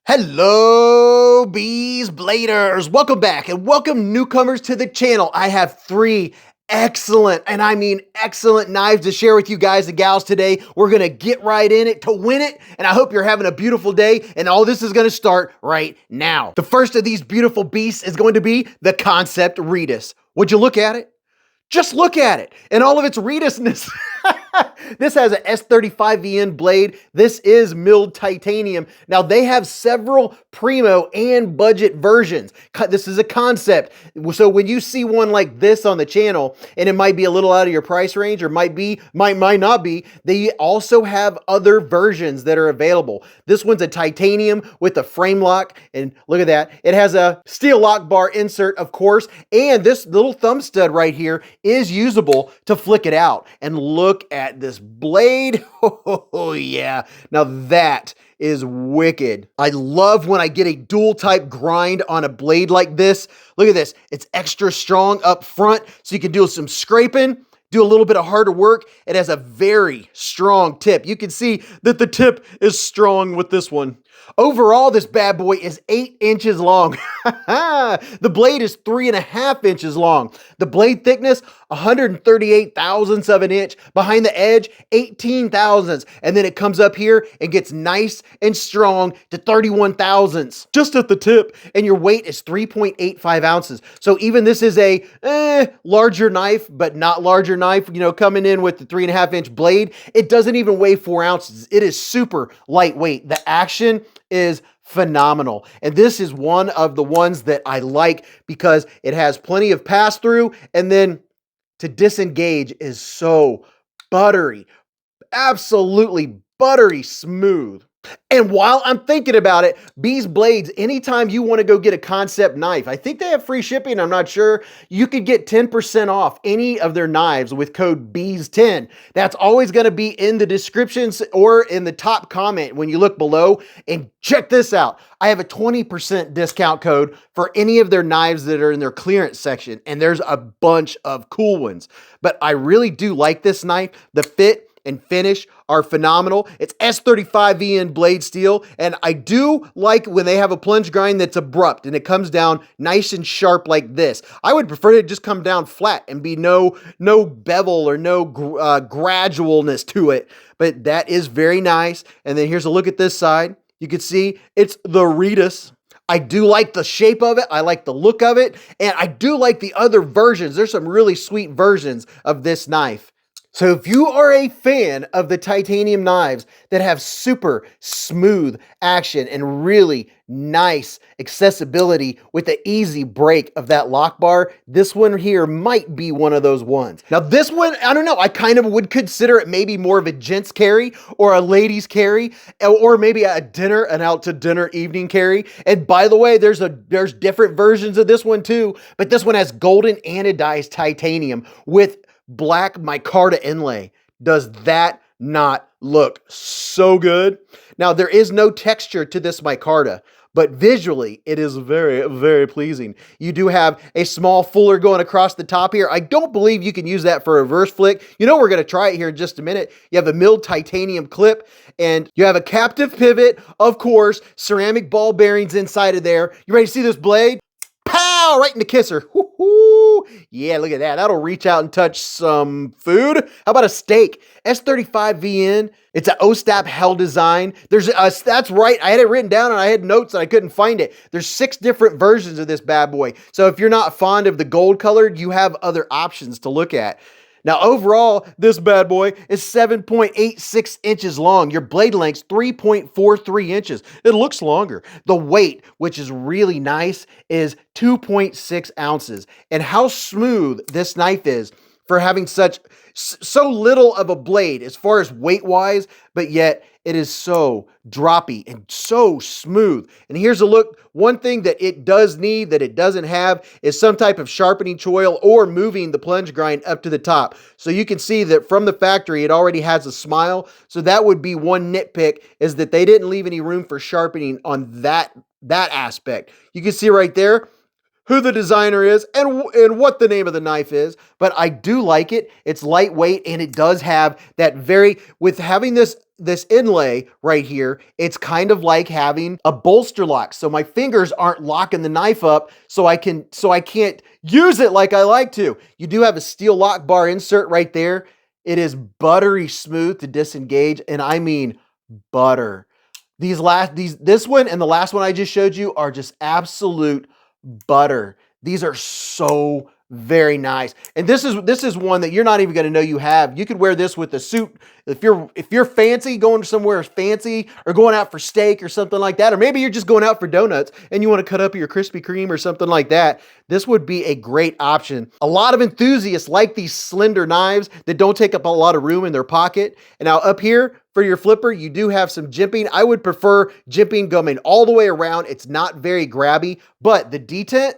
Hello, Beez Bladers. Welcome back and welcome newcomers to the channel. I have three excellent, and I mean excellent knives to share with you guys and gals today. We're going to get right in it to win it, and I hope you're having a beautiful day, and all this is going to start right now. The first of these beautiful beasts is going to be the Kansept Reedus. Would you look at it? Just look at it in all of its Reedusness. This has an S35VN blade. This is milled titanium. Now they have several primo and budget versions. This is a Kansept. So when you see one like this on the channel, and it might be a little out of your price range or might not be, they also have other versions that are available. This one's a titanium with a frame lock, and look at that. It has a steel lock bar insert, of course, and this little thumb stud right here is usable to flick it out. And look at this blade. Oh yeah. Now that is wicked. I love when I get a dual type grind on a blade like this. Look at this. It's extra strong up front, so you can do some scraping, do a little bit of harder work. It has a very strong tip. You can see that the tip is strong with this one. Overall, this bad boy is 8 inches long. The blade is 3.5 inches long. The blade thickness, 138 thousandths of an inch. Behind the edge, 18 thousandths. And then it comes up here and gets nice and strong to 31 thousandths just at the tip. And your weight is 3.85 ounces. So even this is a larger knife, but not larger knife, you know, coming in with the 3.5 inch blade. It doesn't even weigh 4 ounces. It is super lightweight. The action is phenomenal. And this is one of the ones that I like because it has plenty of pass through, and then to disengage is so buttery, absolutely buttery smooth. And while I'm thinking about it, Beez Blades, anytime you want to go get a Kansept knife, I think they have free shipping, I'm not sure, you could get 10% off any of their knives with code BEEZ10. That's always going to be in the descriptions or in the top comment when you look below. And check this out. I have a 20% discount code for any of their knives that are in their clearance section, and there's a bunch of cool ones. But I really do like this knife. The fit and finish are phenomenal. It's S35VN blade steel, and I do like when they have a plunge grind that's abrupt and it comes down nice and sharp like this. I would prefer it to just come down flat and be no bevel or no gradualness to it, but that is very nice. And then here's a look at this side. You can see it's the Reedus. I do like the shape of it. I like the look of it, and I do like the other versions. There's some really sweet versions of this knife. So if you are a fan of the titanium knives that have super smooth action and really nice accessibility with the easy break of that lock bar, this one here might be one of those ones. Now this one, I don't know, I kind of would consider it maybe more of a gent's carry or a ladies carry, or maybe an out to dinner evening carry. And by the way, there's different versions of this one too, but this one has golden anodized titanium with black micarta inlay. Does that not look so good? Now, there is no texture to this micarta, but visually it is very, very pleasing. You do have a small fuller going across the top here. I don't believe you can use that for a reverse flick. You know, we're going to try it here in just a minute. You have a milled titanium clip, and you have a captive pivot, of course, ceramic ball bearings inside of there. You ready to see this blade? Pow! Right in the kisser. Woo-hoo! Yeah, look at that. That'll reach out and touch some food. How about a steak? S35VN. It's an OSTAP Hell design. That's right. I had it written down and I had notes and I couldn't find it. There's 6 different versions of this bad boy. So if you're not fond of the gold colored, you have other options to look at. Now, overall, this bad boy is 7.86 inches long. Your blade length's 3.43 inches. It looks longer. The weight, which is really nice, is 2.6 ounces. And how smooth this knife is for having so little of a blade as far as weight-wise, but yet it is so droppy and so smooth. And here's a look. One thing that it does need that it doesn't have is some type of sharpening choil or moving the plunge grind up to the top. So you can see that from the factory, it already has a smile. So that would be one nitpick, is that they didn't leave any room for sharpening on that aspect. You can see right there who the designer is and what the name of the knife is, but I do like it. It's lightweight, and it does have that with having this this inlay right here, it's kind of like having a bolster lock. So my fingers aren't locking the knife up so I can't use it like I like to. You do have a steel lock bar insert right there. It is buttery smooth to disengage, and I mean butter. This one and the last one I just showed you are just absolute butter. These are so very nice. And this is one that you're not even going to know you have. You could wear this with a suit. If you're fancy, going somewhere fancy, or going out for steak or something like that, or maybe you're just going out for donuts and you want to cut up your Krispy Kreme or something like that, this would be a great option. A lot of enthusiasts like these slender knives that don't take up a lot of room in their pocket. And now up here for your flipper, you do have some jimping. I would prefer jimping going all the way around. It's not very grabby, but the detent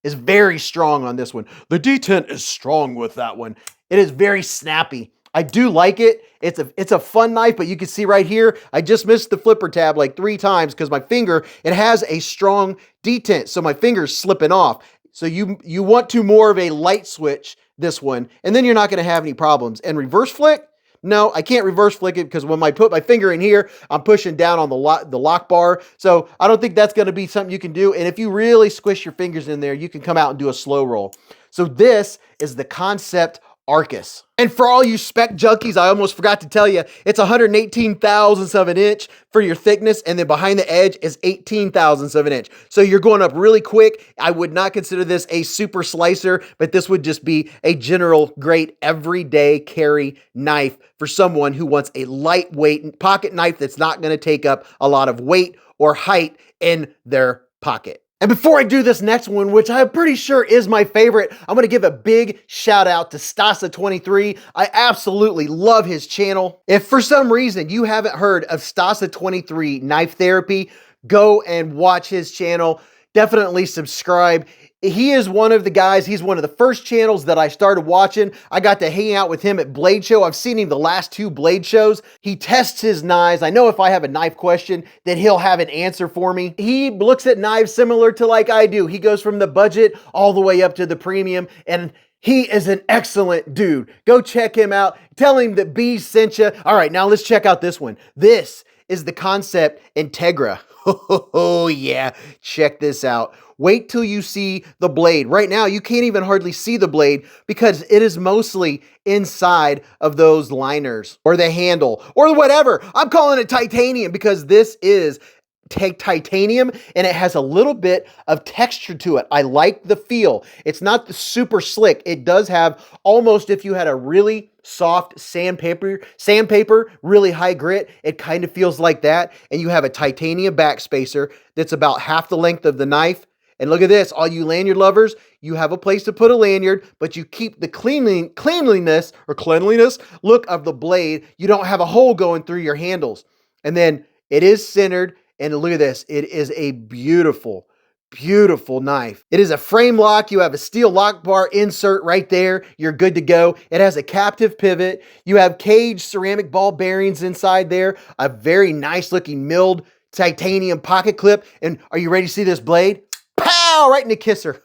is very strong on this one. The detent is strong with that one. It is very snappy. I do like it. It's a fun knife, but you can see right here, I just missed the flipper tab like 3 times because my finger, it has a strong detent, so my finger's slipping off. So you want to more of a light switch this one, and then you're not gonna have any problems. And reverse flick, no, I can't reverse flick it because when I put my finger in here, I'm pushing down on the lock bar. So I don't think that's going to be something you can do. And if you really squish your fingers in there, you can come out and do a slow roll. So this is the Kansept Arcus. And for all you spec junkies, I almost forgot to tell you, it's 118 thousandths of an inch for your thickness, and then behind the edge is 18 thousandths of an inch. So you're going up really quick. I would not consider this a super slicer, but this would just be a general great everyday carry knife for someone who wants a lightweight pocket knife that's not going to take up a lot of weight or height in their pocket. And before I do this next one, which I'm pretty sure is my favorite, I'm going to give a big shout out to Stasa23. I absolutely love his channel. If for some reason you haven't heard of Stasa23 Knife Therapy, go and watch his channel. Definitely subscribe. He is one of the guys, he's one of the first channels that I started watching. I got to hang out with him at Blade Show. I've seen him the last 2 Blade shows. He tests his knives. I know if I have a knife question, then he'll have an answer for me. He looks at knives similar to like I do. He goes from the budget all the way up to the premium, and he is an excellent dude. Go check him out. Tell him that Beez sent you. All right, now let's check out this one. This is the Kansept Integra. Oh yeah, check this out. Wait till you see the blade. Right now, you can't even hardly see the blade because it is mostly inside of those liners or the handle or whatever. I'm calling it titanium because this is titanium and it has a little bit of texture to it. I like the feel. It's not the super slick. It does have almost, if you had a really soft sandpaper, really high grit, it kind of feels like that. And you have a titanium backspacer that's about half the length of the knife. And look at this, all you lanyard lovers, you have a place to put a lanyard, but you keep the cleanliness look of the blade. You don't have a hole going through your handles. And then it is centered, and look at this. It is a beautiful, beautiful knife. It is a frame lock. You have a steel lock bar insert right there. You're good to go. It has a captive pivot. You have cage ceramic ball bearings inside there, a very nice looking milled titanium pocket clip. And are you ready to see this blade? Pow! Right in the kisser.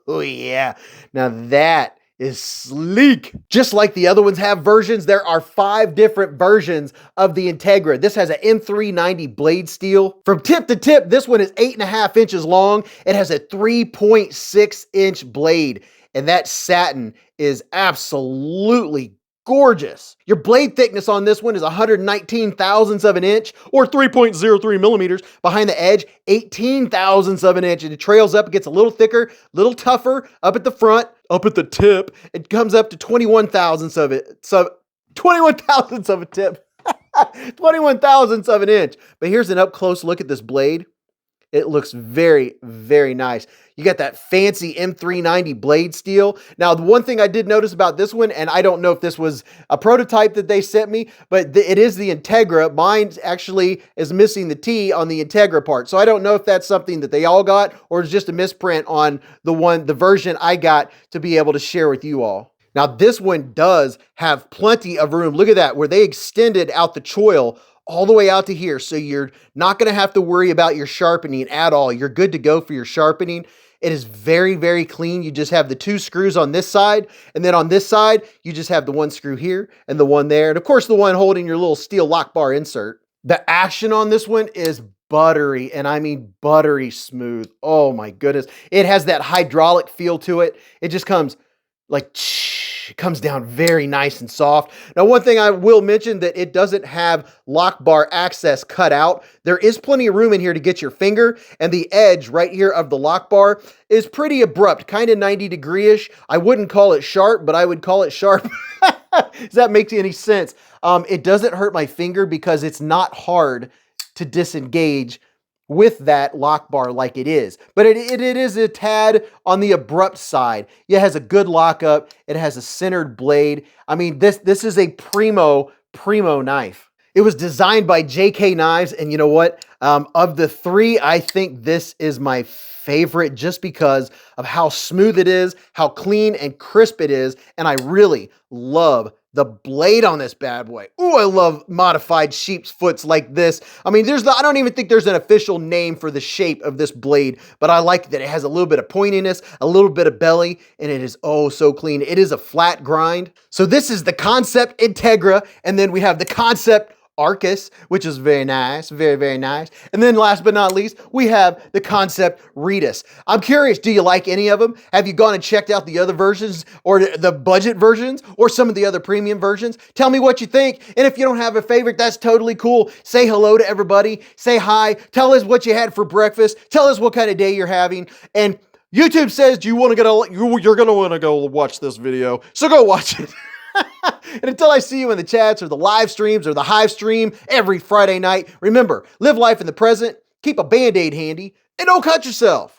Oh yeah. Now that is sleek. Just like the other ones have versions, there are 5 different versions of the Integra. This has an M390 blade steel. From tip to tip, this one is 8.5 inches long. It has a 3.6 inch blade, and that satin is absolutely gorgeous. Your blade thickness on this one is 119 thousandths of an inch or 3.03 millimeters. Behind the edge, 18 thousandths of an inch. And it trails up, it gets a little thicker, a little tougher up at the front, up at the tip. It comes up to 21 thousandths of it. So 21 thousandths of a tip. 21 thousandths of an inch. But here's an up close look at this blade. It looks very, very nice. You got that fancy M390 blade steel. Now, the one thing I did notice about this one, and I don't know if this was a prototype that they sent me, but it is the Integra. Mine actually is missing the T on the Integra part. So I don't know if that's something that they all got or it's just a misprint on the version I got to be able to share with you all. Now, this one does have plenty of room. Look at that, where they extended out the choil all the way out to here. So you're not gonna have to worry about your sharpening at all. You're good to go for your sharpening. It is very, very clean. You just have the 2 screws on this side, and then on this side, you just have the 1 screw here and the one there, and of course the one holding your little steel lock bar insert. The action on this one is buttery, and I mean buttery smooth. Oh my goodness. It has that hydraulic feel to it. It just comes like, it comes down very nice and soft. Now, one thing I will mention that it doesn't have lock bar access cut out. There is plenty of room in here to get your finger, and the edge right here of the lock bar is pretty abrupt, kind of 90-degree-ish. I wouldn't call it sharp, but I would call it sharp. Does that make any sense? It doesn't hurt my finger because it's not hard to disengage with that lock bar like it is. But it is a tad on the abrupt side. It has a good lockup. It has a centered blade. I mean, this is a primo knife. It was designed by JK Knives, and you know what? Of the 3, I think this is my favorite just because of how smooth it is, how clean and crisp it is, and I really love the blade on this bad boy. Ooh, I love modified sheep's foots like this. I mean, I don't even think there's an official name for the shape of this blade, but I like that it has a little bit of pointiness, a little bit of belly, and it is oh so clean. It is a flat grind. So this is the Kansept Integra, and then we have the Kansept Arcus, which is very nice, very, very nice. And then last but not least, we have the Kansept Reedus. I'm curious, do you like any of them? Have you gone and checked out the other versions or the budget versions or some of the other premium versions? Tell me what you think. And if you don't have a favorite, that's totally cool. Say hello to everybody. Say hi. Tell us what you had for breakfast. Tell us what kind of day you're having. And YouTube says, do you want to you're going to want to go watch this video. So go watch it. And until I see you in the chats or the live streams or the Hive stream every Friday night, remember, live life in the present, keep a Band-Aid handy, and don't cut yourself.